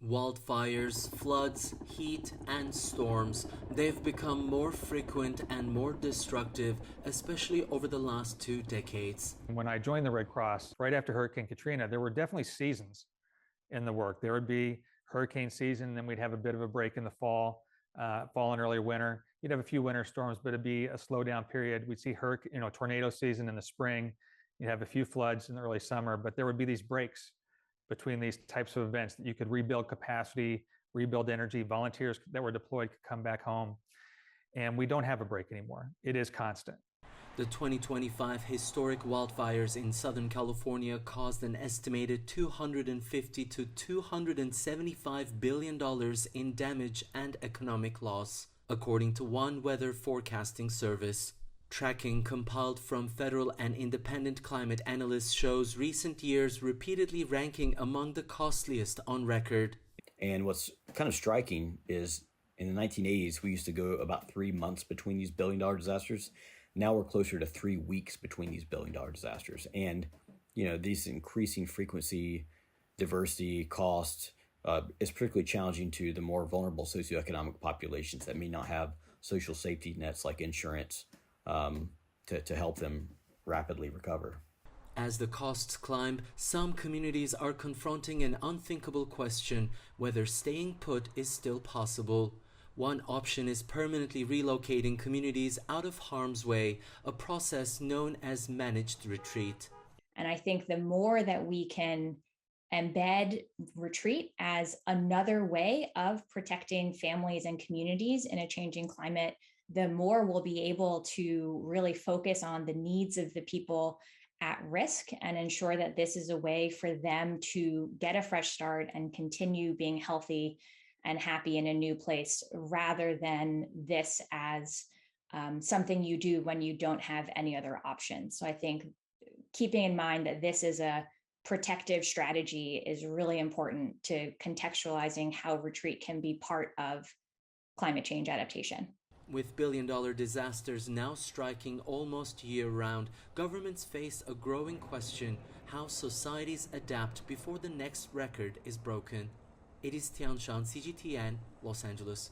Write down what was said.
Wildfires, floods, heat, and storms, they've become more frequent and more destructive, especially over the last 2 decades. When I joined the Red Cross, right after Hurricane Katrina, there were definitely seasons in the work. There would be hurricane season, then we'd have a bit of a break in the fall and early winter. You'd have a few winter storms, but it'd be a slowdown period. We'd see tornado season in the spring. You'd have a few floods in the early summer, but there would be these breaks between these types of events that you could rebuild capacity, rebuild energy. Volunteers that were deployed could come back home. And we don't have a break anymore. It is constant. The 2025 historic wildfires in Southern California caused an estimated $250 to $275 billion in damage and economic loss, according to one weather forecasting service. Tracking compiled from federal and independent climate analysts shows recent years repeatedly ranking among the costliest on record. And what's kind of striking is in the 1980s, we used to go about 3 months between these billion-dollar disasters. Now we're closer to 3 weeks between these billion-dollar disasters. And, these increasing frequency, diversity, cost is particularly challenging to the more vulnerable socioeconomic populations that may not have social safety nets like insurance to help them rapidly recover. As the costs climb, some communities are confronting an unthinkable question whether staying put is still possible. One option is permanently relocating communities out of harm's way, a process known as managed retreat. And I think the more that we can embed retreat as another way of protecting families and communities in a changing climate, the more we'll be able to really focus on the needs of the people at risk and ensure that this is a way for them to get a fresh start and continue being healthy and happy in a new place, rather than this as something you do when you don't have any other options. So I think keeping in mind that this is a protective strategy is really important to contextualizing how retreat can be part of climate change adaptation. With billion-dollar disasters now striking almost year-round, governments face a growing question: how societies adapt before the next record is broken. Ediz, Tiyansan, CGTN, Los Angeles.